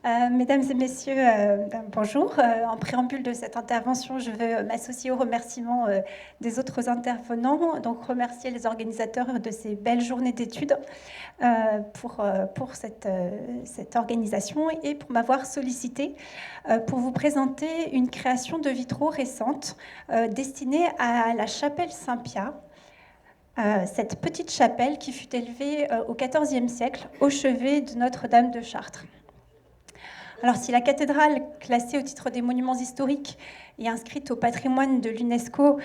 Mesdames et messieurs, bonjour. En préambule de cette intervention, je veux m'associer aux remerciements des autres intervenants, donc remercier les organisateurs de ces belles journées d'études pour cette organisation et pour m'avoir sollicité pour vous présenter une création de vitraux récente destinée à la chapelle Saint-Pia. Cette petite chapelle qui fut élevée au XIVe siècle au chevet de Notre-Dame de Chartres. Alors, si la cathédrale, classée au titre des monuments historiques et inscrite au patrimoine de l'UNESCO,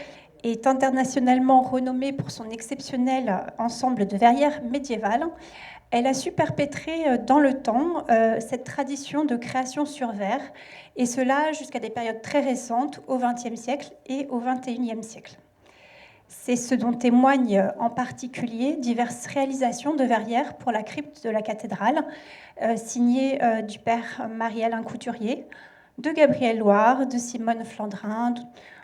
est internationalement renommée pour son exceptionnel ensemble de verrières médiévales, elle a su perpétrer dans le temps cette tradition de création sur verre, et cela jusqu'à des périodes très récentes, au XXe siècle et au XXIe siècle. C'est ce dont témoignent en particulier diverses réalisations de verrières pour la crypte de la cathédrale, signées du père Marie-Alain Couturier, de Gabriel Loire, de Simone Flandrin,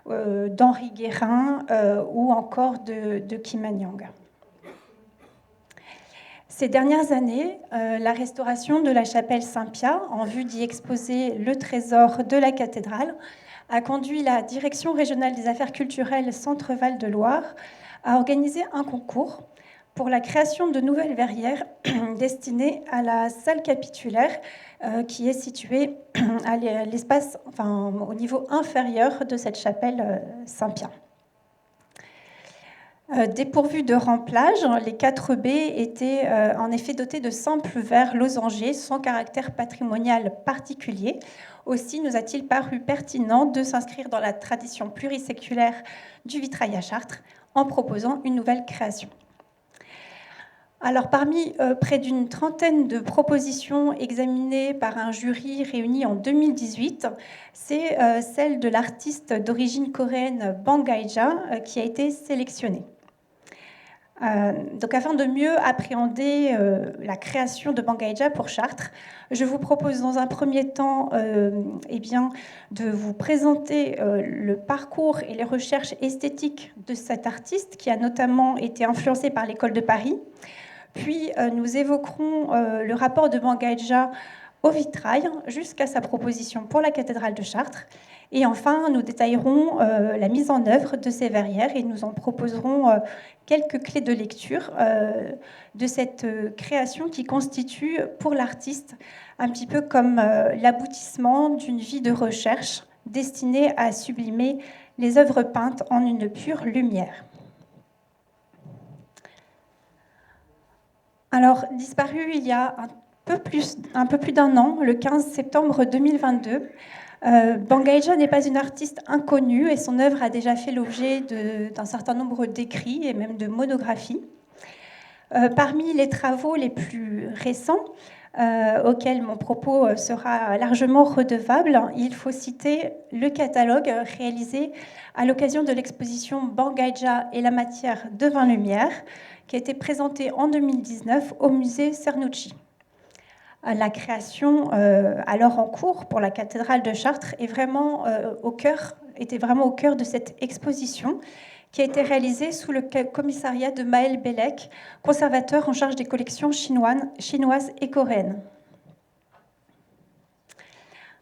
d'Henri Guérin ou encore de Kim Anyang. Ces dernières années, la restauration de la chapelle Saint-Pia, en vue d'y exposer le trésor de la cathédrale, a conduit la Direction régionale des affaires culturelles Centre-Val de Loire à organiser un concours pour la création de nouvelles verrières destinées à la salle capitulaire qui est située à l'espace, au niveau inférieur de cette chapelle Saint-Pia. Dépourvues de remplage, les 4 baies étaient en effet dotées de simples verres losangés sans caractère patrimonial particulier. Aussi nous a-t-il paru pertinent de s'inscrire dans la tradition pluriséculaire du vitrail à Chartres en proposant une nouvelle création. Alors, parmi près d'une trentaine de propositions examinées par un jury réuni en 2018, c'est celle de l'artiste d'origine coréenne Bang Gaija qui a été sélectionnée. Donc, afin de mieux appréhender la création de Bang Gaija pour Chartres, je vous propose dans un premier temps de vous présenter le parcours et les recherches esthétiques de cet artiste qui a notamment été influencé par l'École de Paris. Puis nous évoquerons le rapport de Bang Gaija au vitrail jusqu'à sa proposition pour la cathédrale de Chartres. Et enfin, nous détaillerons la mise en œuvre de ces verrières et nous en proposerons quelques clés de lecture de cette création qui constitue pour l'artiste un petit peu comme l'aboutissement d'une vie de recherche destinée à sublimer les œuvres peintes en une pure lumière. Alors, disparu il y a un peu plus d'un an, le 15 septembre 2022, Bang Gaija n'est pas une artiste inconnue et son œuvre a déjà fait l'objet d'un certain nombre d'écrits et même de monographies. Parmi les travaux les plus récents, auxquels mon propos sera largement redevable, il faut citer le catalogue réalisé à l'occasion de l'exposition Bang Gaija et la matière de 20 lumières, qui a été présenté en 2019 au musée Cernouchi. La création, alors en cours pour la cathédrale de Chartres, était vraiment au cœur de cette exposition qui a été réalisée sous le commissariat de Maël Bellec, conservateur en charge des collections chinoises et coréennes.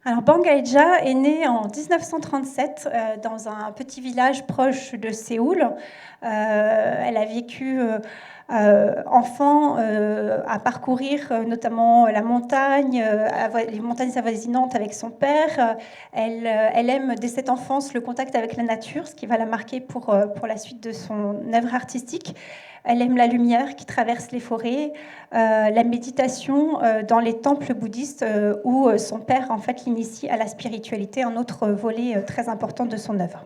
Alors, Bang Gaija est née en 1937 dans un petit village proche de Séoul. Elle a vécu enfant à parcourir notamment la montagne, les montagnes avoisinantes avec son père. Elle aime dès cette enfance le contact avec la nature, ce qui va la marquer pour la suite de son œuvre artistique. Elle aime la lumière qui traverse les forêts, la méditation dans les temples bouddhistes où son père en fait l'initie à la spiritualité, un autre volet très important de son œuvre.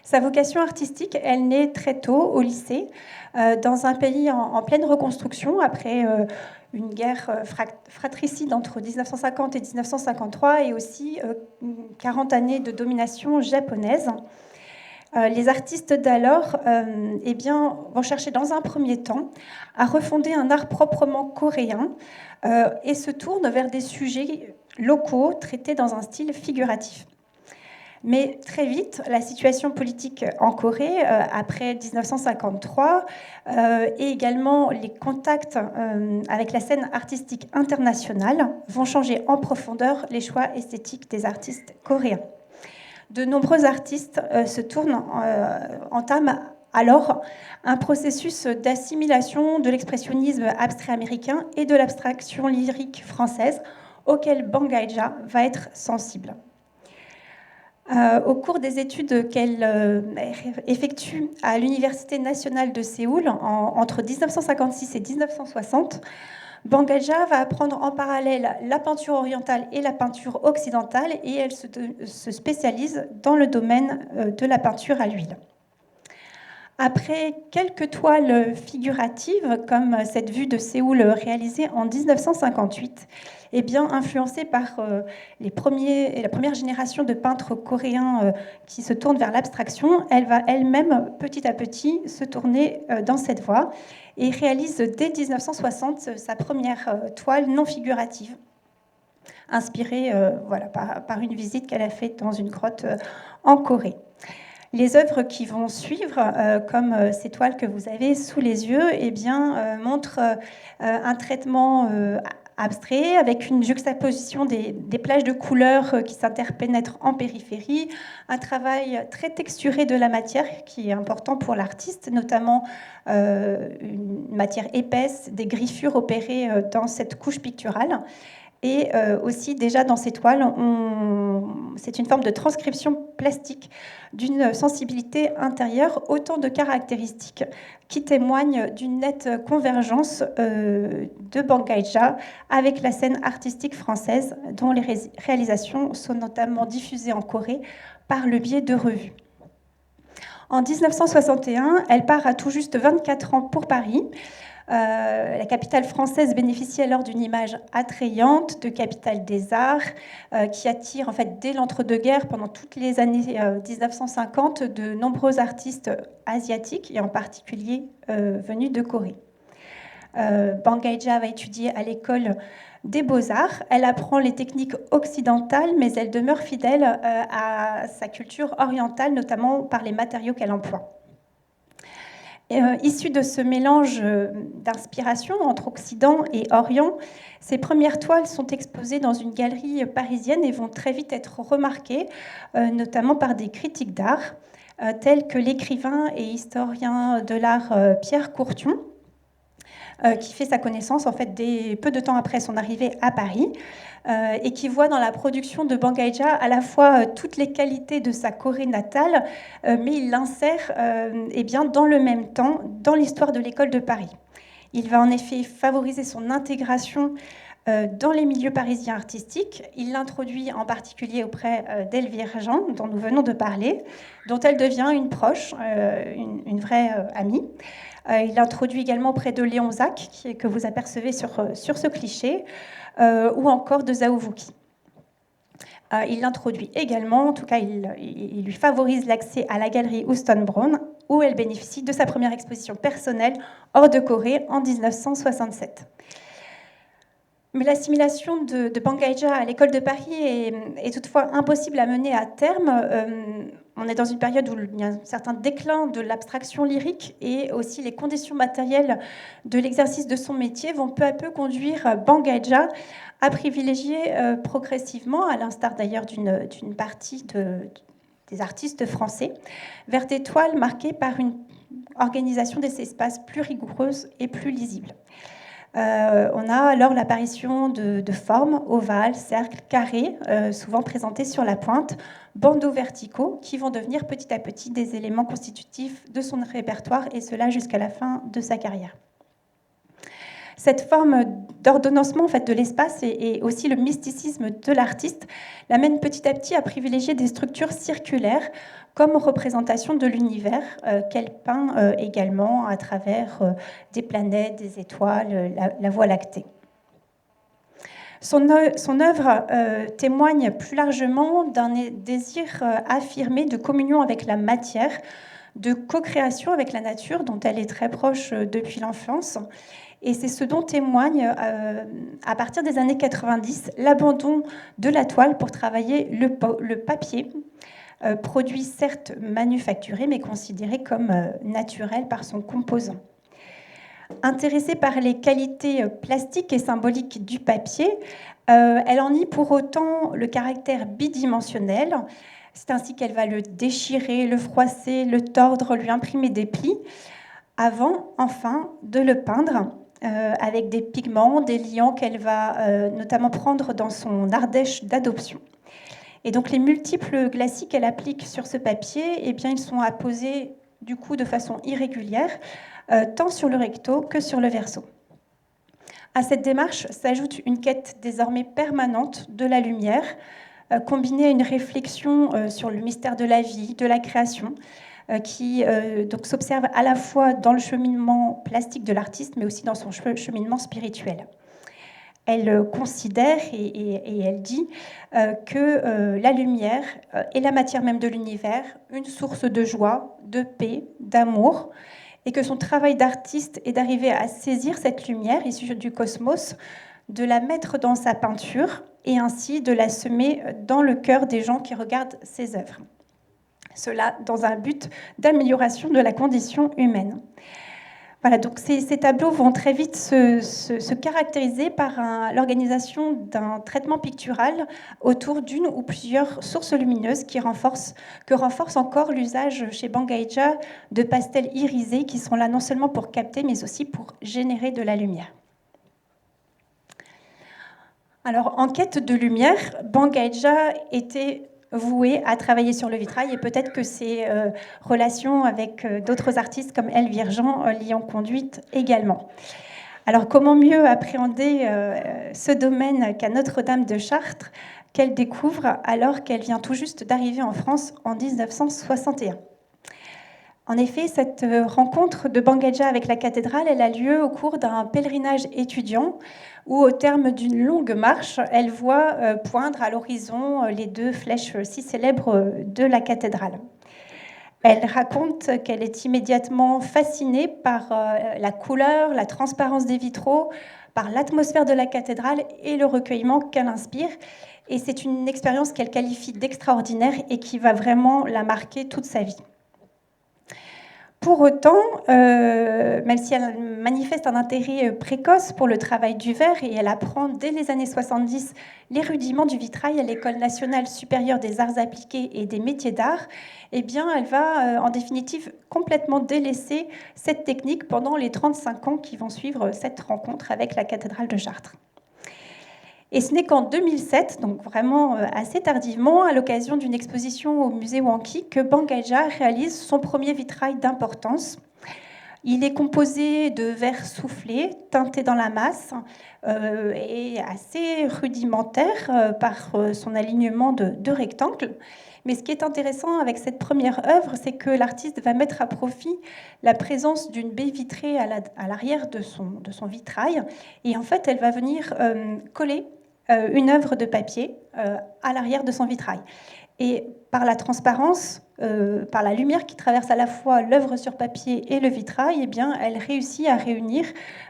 Sa vocation artistique, elle naît très tôt au lycée, dans un pays en pleine reconstruction après une guerre fratricide entre 1950 et 1953 et aussi 40 années de domination japonaise. Les artistes d'alors vont chercher dans un premier temps à refonder un art proprement coréen et se tournent vers des sujets locaux traités dans un style figuratif. Mais très vite, la situation politique en Corée, après 1953, et également les contacts avec la scène artistique internationale vont changer en profondeur les choix esthétiques des artistes coréens. De nombreux artistes entament alors un processus d'assimilation de l'expressionnisme abstrait américain et de l'abstraction lyrique française, auquel Bang Gae-ja va être sensible. Au cours des études qu'elle effectue à l'Université nationale de Séoul entre 1956 et 1960, Bang Gae-ja va apprendre en parallèle la peinture orientale et la peinture occidentale, et elle se spécialise dans le domaine de la peinture à l'huile. Après quelques toiles figuratives, comme cette vue de Séoul réalisée en 1958, eh bien, influencée par la première génération de peintres coréens qui se tournent vers l'abstraction, elle va elle-même, petit à petit, se tourner dans cette voie et réalise dès 1960 sa première toile non figurative, inspirée par une visite qu'elle a faite dans une grotte en Corée. Les œuvres qui vont suivre, comme ces toiles que vous avez sous les yeux, eh bien, montrent un traitement abstrait avec une juxtaposition des plages de couleurs qui s'interpénètrent en périphérie, un travail très texturé de la matière qui est important pour l'artiste, notamment une matière épaisse, des griffures opérées dans cette couche picturale. Et aussi, déjà dans ces toiles, c'est une forme de transcription plastique d'une sensibilité intérieure, autant de caractéristiques qui témoignent d'une nette convergence de Bang Gae-ja avec la scène artistique française, dont les réalisations sont notamment diffusées en Corée par le biais de revues. En 1961, elle part à tout juste 24 ans pour Paris. La capitale française bénéficie alors d'une image attrayante de capitale des arts qui attire en fait dès l'entre-deux-guerres, pendant toutes les années 1950, de nombreux artistes asiatiques et en particulier venus de Corée. Bang Gae-ja va étudier à l'école des Beaux-Arts. Elle apprend les techniques occidentales, mais elle demeure fidèle à sa culture orientale, notamment par les matériaux qu'elle emploie. Issue de ce mélange d'inspiration entre Occident et Orient, ces premières toiles sont exposées dans une galerie parisienne et vont très vite être remarquées, notamment par des critiques d'art, tels que l'écrivain et historien de l'art Pierre Courtion, qui fait sa connaissance en fait peu de temps après son arrivée à Paris, et qui voit dans la production de Bang Gae-ja à la fois toutes les qualités de sa Corée natale, mais il l'insère dans le même temps dans l'histoire de l'école de Paris. Il va en effet favoriser son intégration dans les milieux parisiens artistiques. Il l'introduit en particulier auprès d'Elvire Jean, dont nous venons de parler, dont elle devient une proche, une vraie amie. Il l'introduit également auprès de Léon Zack, que vous apercevez sur ce cliché, ou encore de Zhao Wuqi. Il l'introduit également, en tout cas il lui favorise l'accès à la galerie Houston Brown, où elle bénéficie de sa première exposition personnelle hors de Corée en 1967. Mais l'assimilation de Bang Gae-ja à l'école de Paris est toutefois impossible à mener à terme. On est dans une période où il y a un certain déclin de l'abstraction lyrique, et aussi les conditions matérielles de l'exercice de son métier vont peu à peu conduire Bang Gae-ja à privilégier progressivement, à l'instar d'ailleurs d'une partie des artistes français, vers des toiles marquées par une organisation des espaces plus rigoureuse et plus lisible. On a alors l'apparition de formes ovales, cercles, carrés, souvent présentés sur la pointe, bandeaux verticaux, qui vont devenir petit à petit des éléments constitutifs de son répertoire, et cela jusqu'à la fin de sa carrière. Cette forme d'ordonnancement en fait, de l'espace et aussi le mysticisme de l'artiste l'amène petit à petit à privilégier des structures circulaires comme représentation de l'univers qu'elle peint également à travers des planètes, des étoiles, la Voie lactée. Son œuvre témoigne plus largement d'un désir affirmé de communion avec la matière, de co-création avec la nature dont elle est très proche depuis l'enfance. Et c'est ce dont témoigne, à partir des années 90, l'abandon de la toile pour travailler le papier, produit certes manufacturé, mais considéré comme naturel par son composant. Intéressée par les qualités plastiques et symboliques du papier, elle en nie pour autant le caractère bidimensionnel. C'est ainsi qu'elle va le déchirer, le froisser, le tordre, lui imprimer des plis, avant, enfin, de le peindre avec des pigments, des liants qu'elle va notamment prendre dans son Ardèche d'adoption. Et donc les multiples glacis qu'elle applique sur ce papier, eh bien, ils sont apposés du coup de façon irrégulière, tant sur le recto que sur le verso. À cette démarche s'ajoute une quête désormais permanente de la lumière, combinée à une réflexion sur le mystère de la vie, de la création, qui donc s'observe à la fois dans le cheminement plastique de l'artiste, mais aussi dans son cheminement spirituel. Elle considère et elle dit que la lumière est la matière même de l'univers, une source de joie, de paix, d'amour, et que son travail d'artiste est d'arriver à saisir cette lumière issue du cosmos, de la mettre dans sa peinture et ainsi de la semer dans le cœur des gens qui regardent ses œuvres. Cela dans un but d'amélioration de la condition humaine. Voilà, donc ces tableaux vont très vite se caractériser par l'organisation d'un traitement pictural autour d'une ou plusieurs sources lumineuses que renforce encore l'usage chez Bangaïdja de pastels irisés qui sont là non seulement pour capter mais aussi pour générer de la lumière. Alors, en quête de lumière, Bangaïdja était vouée à travailler sur le vitrail et peut-être que ses relations avec d'autres artistes comme Elvire Jean l'y ont conduite également. Alors, comment mieux appréhender ce domaine qu'à Notre-Dame de Chartres, qu'elle découvre alors qu'elle vient tout juste d'arriver en France en 1961. En effet, cette rencontre de Bangaïdja avec la cathédrale, elle a lieu au cours d'un pèlerinage étudiant où, au terme d'une longue marche, elle voit poindre à l'horizon les deux flèches si célèbres de la cathédrale. Elle raconte qu'elle est immédiatement fascinée par la couleur, la transparence des vitraux, par l'atmosphère de la cathédrale et le recueillement qu'elle inspire. Et c'est une expérience qu'elle qualifie d'extraordinaire et qui va vraiment la marquer toute sa vie. Pour autant, même si elle manifeste un intérêt précoce pour le travail du verre et elle apprend dès les années 70 les rudiments du vitrail à l'École nationale supérieure des arts appliqués et des métiers d'art, eh bien, elle va en définitive complètement délaisser cette technique pendant les 35 ans qui vont suivre cette rencontre avec la cathédrale de Chartres. Et ce n'est qu'en 2007, donc vraiment assez tardivement, à l'occasion d'une exposition au musée Wanki, que Bangaïdja réalise son premier vitrail d'importance. Il est composé de verre soufflé, teinté dans la masse, et assez rudimentaire par son alignement de rectangles. Mais ce qui est intéressant avec cette première œuvre, c'est que l'artiste va mettre à profit la présence d'une baie vitrée à l'arrière de son vitrail. Et en fait, elle va venir coller une œuvre de papier à l'arrière de son vitrail. Et par la transparence, par la lumière qui traverse à la fois l'œuvre sur papier et le vitrail, eh bien, elle réussit à réunir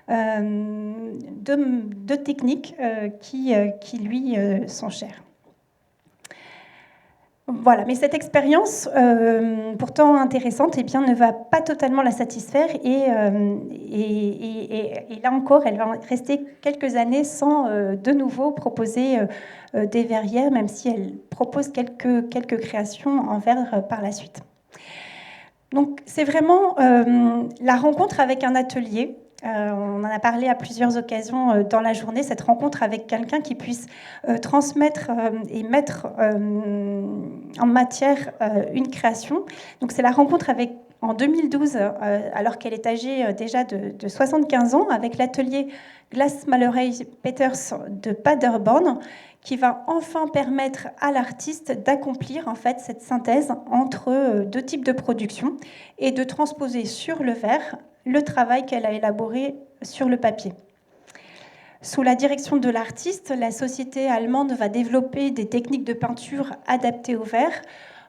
deux techniques qui lui sont chères. Voilà, mais cette expérience, pourtant intéressante, eh bien, ne va pas totalement la satisfaire et là encore, elle va rester quelques années sans de nouveau proposer des verrières, même si elle propose quelques créations en verre par la suite. Donc c'est vraiment la rencontre avec un atelier. On en a parlé à plusieurs occasions dans la journée, cette rencontre avec quelqu'un qui puisse transmettre et mettre en matière une création. Donc c'est la rencontre avec, en 2012, alors qu'elle est âgée déjà de 75 ans, avec l'atelier Glass Mallory Peters de Paderborn, qui va enfin permettre à l'artiste d'accomplir en fait cette synthèse entre deux types de production et de transposer sur le verre le travail qu'elle a élaboré sur le papier. Sous la direction de l'artiste, la société allemande va développer des techniques de peinture adaptées au verre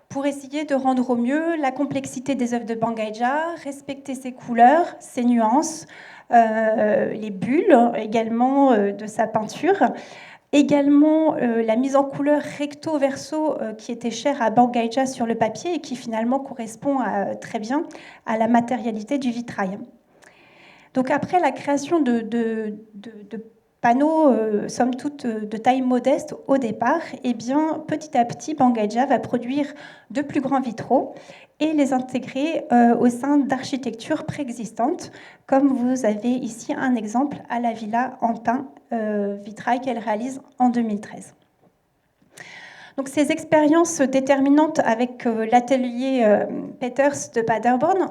pour essayer de rendre au mieux la complexité des œuvres de Bangaïdja, respecter ses couleurs, ses nuances, les bulles également de sa peinture, Également, la mise en couleur recto-verso qui était chère à Bangaïja sur le papier et qui finalement correspond très bien à la matérialité du vitrail. Donc après la création de panneaux, somme toute, de taille modeste au départ, eh bien, petit à petit, Bangaïja va produire de plus grands vitraux et les intégrer au sein d'architectures préexistantes, comme vous avez ici un exemple à la Villa en pin vitrail qu'elle réalise en 2013. Donc, ces expériences déterminantes avec l'atelier Peters de Paderborn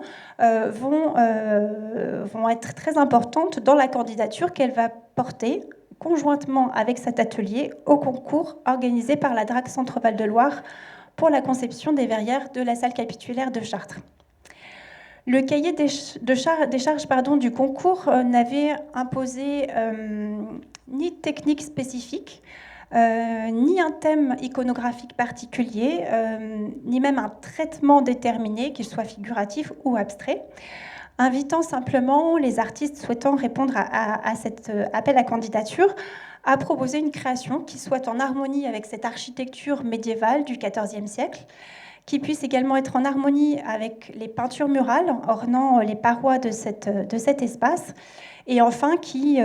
vont être très importantes dans la candidature qu'elle va porter conjointement avec cet atelier au concours organisé par la DRAC Centre-Val de Loire pour la conception des verrières de la salle capitulaire de Chartres. Le cahier des charges du concours n'avait imposé ni technique spécifique, ni un thème iconographique particulier, ni même un traitement déterminé, qu'il soit figuratif ou abstrait, invitant simplement les artistes souhaitant répondre à cet appel à candidature à proposer une création qui soit en harmonie avec cette architecture médiévale du XIVe siècle, qui puisse également être en harmonie avec les peintures murales ornant les parois de cet espace, et enfin qui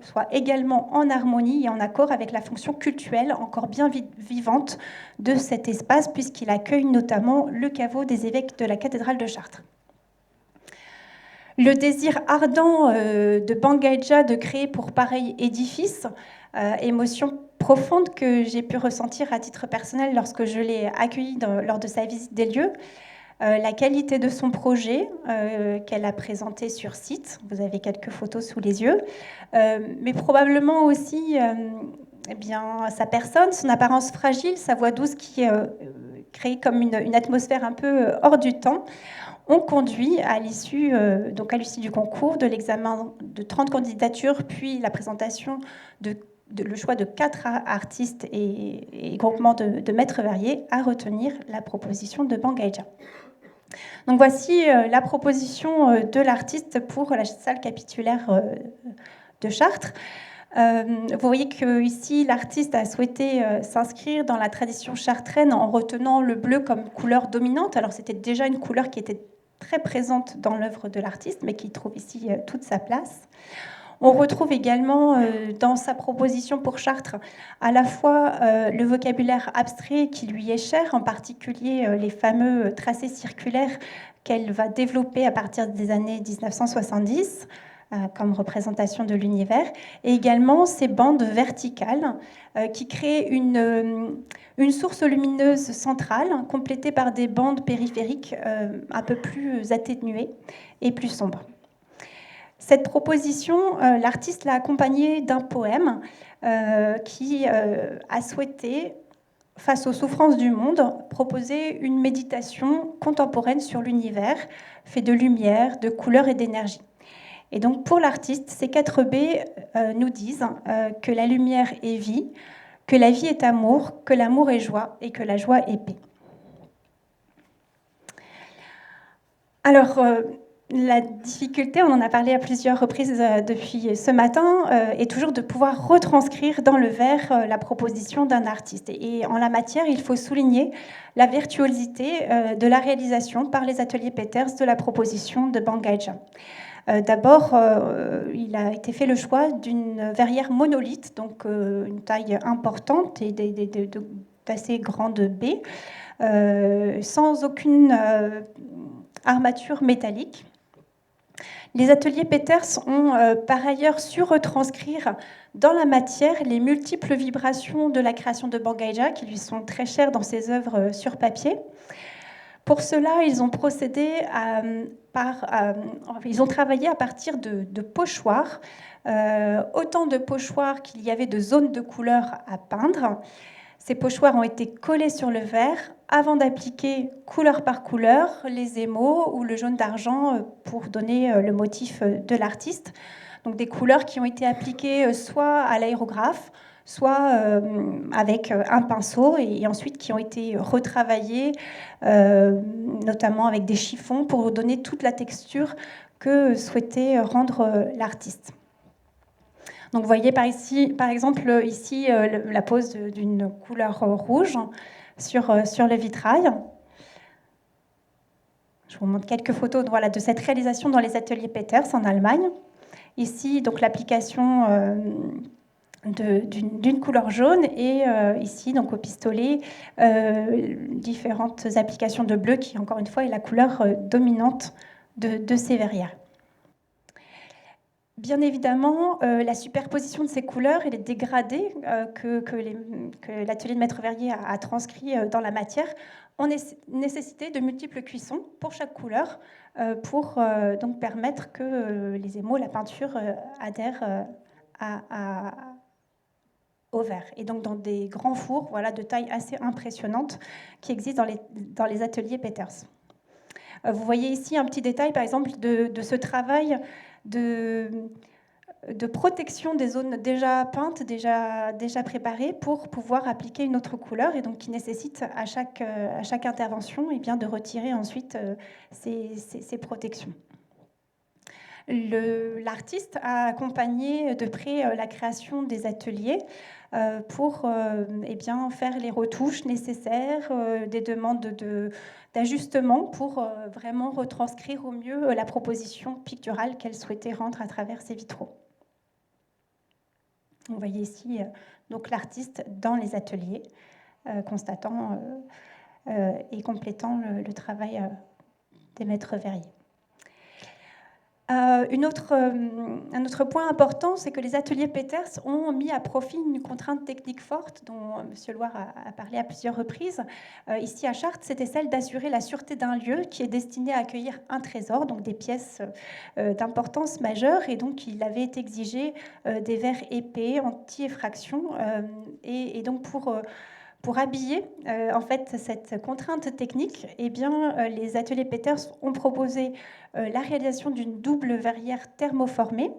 soit également en harmonie et en accord avec la fonction cultuelle encore bien vivante de cet espace, puisqu'il accueille notamment le caveau des évêques de la cathédrale de Chartres. Le désir ardent de Bangaïja de créer pour pareil édifice, émotion profonde que j'ai pu ressentir à titre personnel lorsque je l'ai accueilli lors de sa visite des lieux, la qualité de son projet qu'elle a présenté sur site. Vous avez quelques photos sous les yeux, mais probablement aussi eh bien, sa personne, son apparence fragile, sa voix douce qui crée comme une atmosphère un peu hors du temps, ont conduit à l'issue du concours, de l'examen de 30 candidatures, puis la présentation le choix de 4 artistes et groupements de maîtres verriers à retenir la proposition de Bangaïja. Donc voici la proposition de l'artiste pour la salle capitulaire de Chartres. Vous voyez qu'ici, l'artiste a souhaité s'inscrire dans la tradition chartraine en retenant le bleu comme couleur dominante. Alors c'était déjà une couleur qui était très présente dans l'œuvre de l'artiste, mais qui trouve ici toute sa place. On retrouve également dans sa proposition pour Chartres à la fois le vocabulaire abstrait qui lui est cher, en particulier les fameux tracés circulaires qu'elle va développer à partir des années 1970 comme représentation de l'univers, et également ces bandes verticales qui créent une source lumineuse centrale complétée par des bandes périphériques un peu plus atténuées et plus sombres. Cette proposition, l'artiste l'a accompagnée d'un poème qui a souhaité, face aux souffrances du monde, proposer une méditation contemporaine sur l'univers, fait de lumière, de couleurs et d'énergie. Et donc pour l'artiste, ces 4 B nous disent que la lumière est vie, que la vie est amour, que l'amour est joie et que la joie est paix. Alors, la difficulté, on en a parlé à plusieurs reprises depuis ce matin, est toujours de pouvoir retranscrire dans le verre la proposition d'un artiste. Et en la matière, il faut souligner la virtuosité de la réalisation par les ateliers Peters de la proposition de Bangaïja. D'abord, il a été fait le choix d'une verrière monolithe, donc une taille importante et d'assez grande baies, sans aucune armature métallique. Les ateliers Peters ont par ailleurs su retranscrire dans la matière les multiples vibrations de la création de Bangaïja, qui lui sont très chères dans ses œuvres sur papier. Pour cela, ils ont procédé ils ont travaillé à partir de pochoirs, autant de pochoirs qu'il y avait de zones de couleur à peindre. Ces pochoirs ont été collés sur le verre avant d'appliquer couleur par couleur les émaux ou le jaune d'argent pour donner le motif de l'artiste. Donc des couleurs qui ont été appliquées soit à l'aérographe, soit avec un pinceau, et ensuite qui ont été retravaillées, notamment avec des chiffons, pour donner toute la texture que souhaitait rendre l'artiste. Donc vous voyez par exemple ici la pose d'une couleur rouge sur le vitrail. Je vous montre quelques photos voilà, de cette réalisation dans les ateliers Peters en Allemagne. Ici, donc l'application d'une couleur jaune et ici, donc au pistolet, différentes applications de bleu qui, encore une fois, est la couleur dominante de ces verrières. Bien évidemment, la superposition de ces couleurs et les dégradés que l'atelier de maître verrier a transcrit dans la matière ont nécessité de multiples cuissons pour chaque couleur pour donc permettre que les émaux, la peinture, adhèrent au verre. Et donc dans des grands fours voilà, de taille assez impressionnante qui existent dans les ateliers Peters. Vous voyez ici un petit détail, par exemple, de ce travail de protection des zones déjà peintes, déjà préparées, pour pouvoir appliquer une autre couleur, et donc qui nécessite à chaque intervention eh bien, de retirer ensuite ces protections. L'artiste a accompagné de près la création des ateliers pour eh bien, faire les retouches nécessaires, des demandes d'ajustement pour vraiment retranscrire au mieux la proposition picturale qu'elle souhaitait rendre à travers ses vitraux. Vous voyez ici donc l'artiste dans les ateliers, constatant et complétant le travail des maîtres verriers. Un autre point important, c'est que les ateliers Peters ont mis à profit une contrainte technique forte dont M. Loire a parlé à plusieurs reprises. Ici à Chartres, c'était celle d'assurer la sûreté d'un lieu qui est destiné à accueillir un trésor, donc des pièces d'importance majeure, et donc il avait exigé des verres épais, anti-effraction, et donc pour habiller en fait cette contrainte technique, eh bien, les ateliers Peters ont proposé la réalisation d'une double verrière thermoformée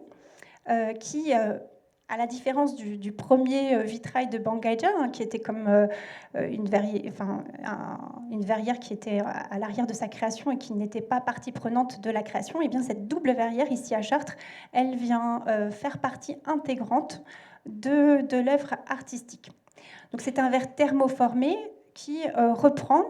qui, à la différence du premier vitrail de Bangaja, qui était comme une verrière qui était à l'arrière de sa création et qui n'était pas partie prenante de la création, eh bien, cette double verrière ici à Chartres, elle vient faire partie intégrante de l'œuvre artistique. Donc c'est un verre thermoformé qui reprend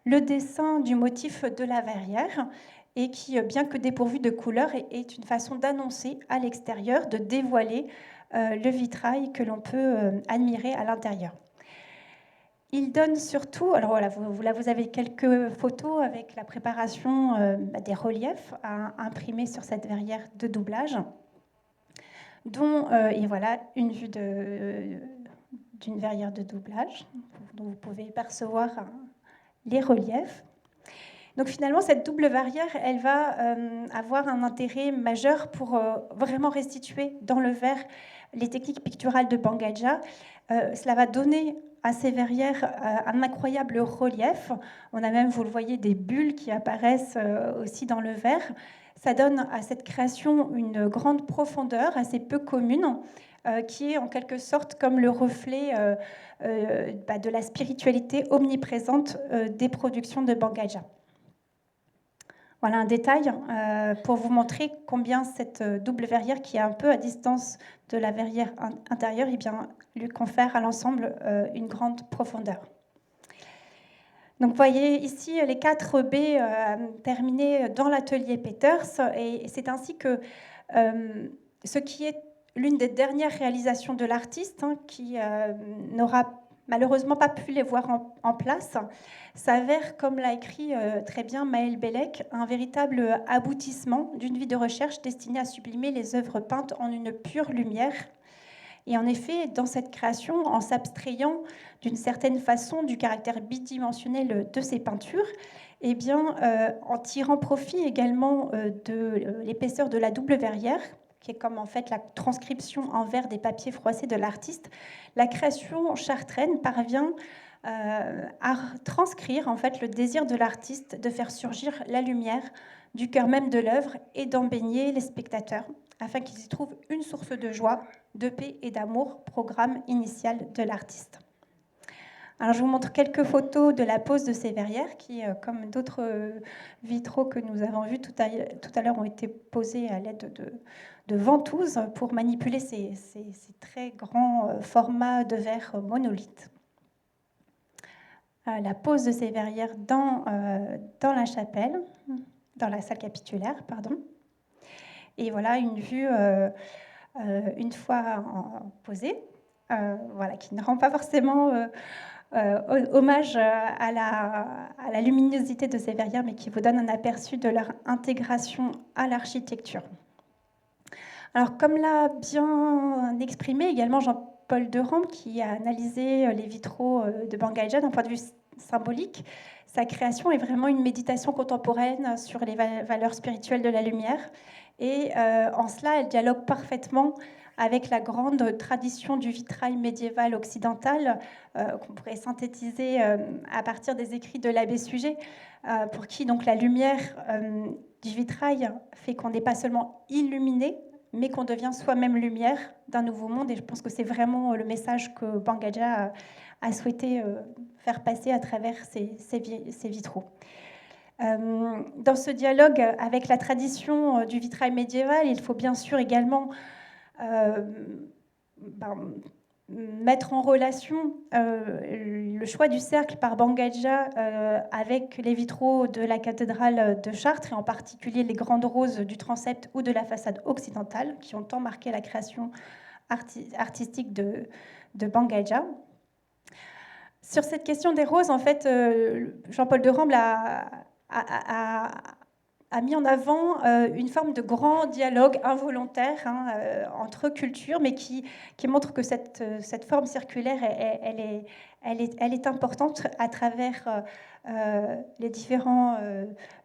le dessin du motif de la verrière et qui, bien que dépourvu de couleur, est une façon d'annoncer à l'extérieur, de dévoiler le vitrail que l'on peut admirer à l'intérieur. Il donne surtout, alors voilà, vous avez quelques photos avec la préparation des reliefs à imprimer sur cette verrière de doublage, dont, et voilà, une vue d'une verrière de doublage, dont vous pouvez percevoir les reliefs. Donc finalement, cette double verrière, elle va avoir un intérêt majeur pour vraiment restituer dans le verre les techniques picturales de Bangaja. Cela va donner à ces verrières un incroyable relief. On a même, vous le voyez, des bulles qui apparaissent aussi dans le verre. Ça donne à cette création une grande profondeur assez peu commune, qui est en quelque sorte comme le reflet de la spiritualité omniprésente des productions de Bangaja. Voilà un détail pour vous montrer combien cette double verrière, qui est un peu à distance de la verrière intérieure, eh bien, lui confère à l'ensemble une grande profondeur. Donc vous voyez ici les 4 baies terminées dans l'atelier Peters, et c'est ainsi que ce qui est l'une des dernières réalisations de l'artiste, qui n'aura malheureusement pas pu les voir en place, s'avère, comme l'a écrit très bien Maël Bellec, un véritable aboutissement d'une vie de recherche destinée à sublimer les œuvres peintes en une pure lumière. Et en effet, dans cette création, en s'abstrayant d'une certaine façon du caractère bidimensionnel de ces peintures, eh bien, en tirant profit également de l'épaisseur de la double verrière, qui est comme en fait la transcription en verre des papiers froissés de l'artiste, la création chartraine parvient à transcrire en fait le désir de l'artiste de faire surgir la lumière du cœur même de l'œuvre et d'en baigner les spectateurs, afin qu'ils y trouvent une source de joie, de paix et d'amour, programme initial de l'artiste. Alors, je vous montre quelques photos de la pose de ces verrières qui, comme d'autres vitraux que nous avons vus tout à l'heure, ont été posés à l'aide ventouses pour manipuler ces très grands formats de verre monolithe. La pose de ces verrières dans la chapelle, dans la salle capitulaire, pardon. Et voilà une vue, une fois posée, voilà, qui ne rend pas forcément hommage à la luminosité de ces verrières, mais qui vous donne un aperçu de leur intégration à l'architecture. Alors, comme l'a bien exprimé également Jean-Paul Deremble, qui a analysé les vitraux de Bangaïja d'un point de vue symbolique, sa création est vraiment une méditation contemporaine sur les valeurs spirituelles de la lumière. Et en cela, elle dialogue parfaitement avec la grande tradition du vitrail médiéval occidental, qu'on pourrait synthétiser à partir des écrits de l'abbé Suger, pour qui donc la lumière du vitrail fait qu'on n'est pas seulement illuminé, mais qu'on devient soi-même lumière d'un nouveau monde. Et je pense que c'est vraiment le message que Bangaïja a souhaité faire passer à travers ces vitraux. Dans ce dialogue avec la tradition du vitrail médiéval, il faut bien sûr également mettre en relation le choix du cercle par Bangaïja avec les vitraux de la cathédrale de Chartres, et en particulier les grandes roses du transept ou de la façade occidentale, qui ont tant marqué la création artistique de Bangaïja. Sur cette question des roses, en fait, Jean-Paul Deremble a mis en avant une forme de grand dialogue involontaire entre cultures, mais qui montre que cette forme circulaire, elle est importante à travers les différents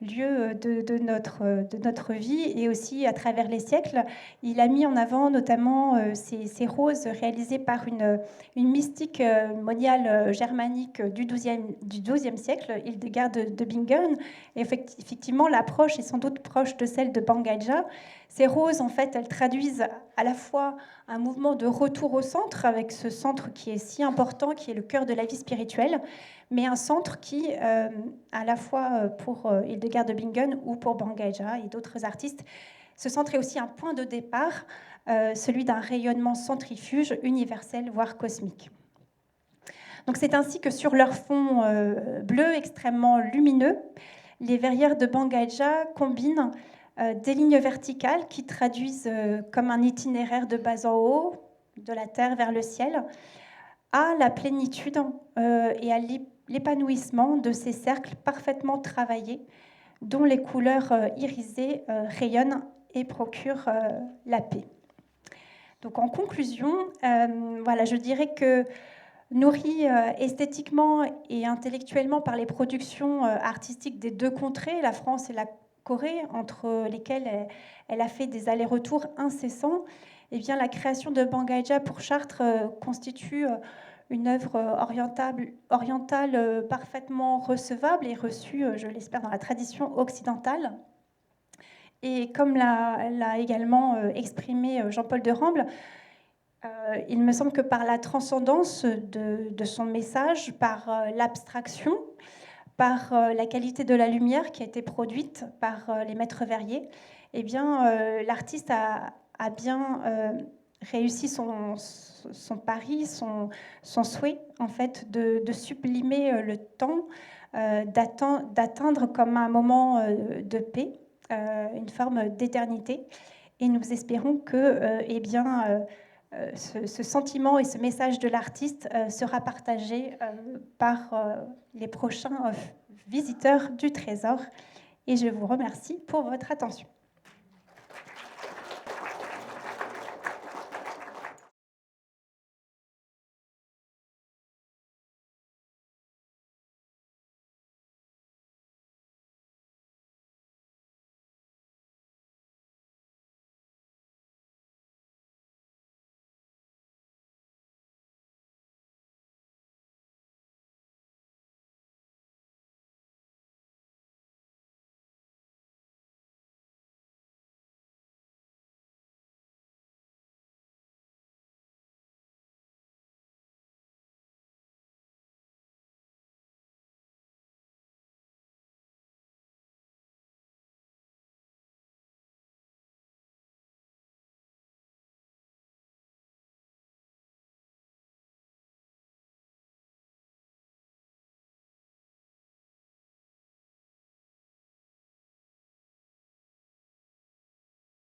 lieux de notre vie, et aussi à travers les siècles. Il a mis en avant notamment ces roses réalisées par une mystique moniale germanique du XIIe siècle, Hildegarde de Bingen. Et effectivement, l'approche est sans doute proche de celle de Bangaïja. Ces roses, en fait, elles traduisent à la fois un mouvement de retour au centre, avec ce centre qui est si important, qui est le cœur de la vie spirituelle, mais un centre qui, à la fois pour Hildegard de Bingen ou pour Bangaïja et d'autres artistes, ce centre est aussi un point de départ, celui d'un rayonnement centrifuge, universel, voire cosmique. Donc c'est ainsi que sur leur fond bleu extrêmement lumineux, les verrières de Bangaïja combinent des lignes verticales qui traduisent comme un itinéraire de bas en haut, de la terre vers le ciel, à la plénitude et à l'épanouissement de ces cercles parfaitement travaillés, dont les couleurs irisées rayonnent et procurent la paix. Donc en conclusion, voilà, je dirais que nourrie esthétiquement et intellectuellement par les productions artistiques des deux contrées, la France et la Corée, entre lesquelles elle a fait des allers-retours incessants, eh bien, la création de Bangaïja pour Chartres constitue une œuvre orientale parfaitement recevable et reçue, je l'espère, dans la tradition occidentale. Et comme l'a également exprimé Jean-Paul Deremble, il me semble que par la transcendance de son message, par l'abstraction, par la qualité de la lumière qui a été produite par les maîtres verriers, eh bien, l'artiste a bien réussi son pari, son souhait, en fait, de sublimer le temps, d'atteindre comme un moment de paix, une forme d'éternité. Et nous espérons que, eh bien, ce sentiment et ce message de l'artiste sera partagé par les prochains visiteurs du Trésor. Et je vous remercie pour votre attention.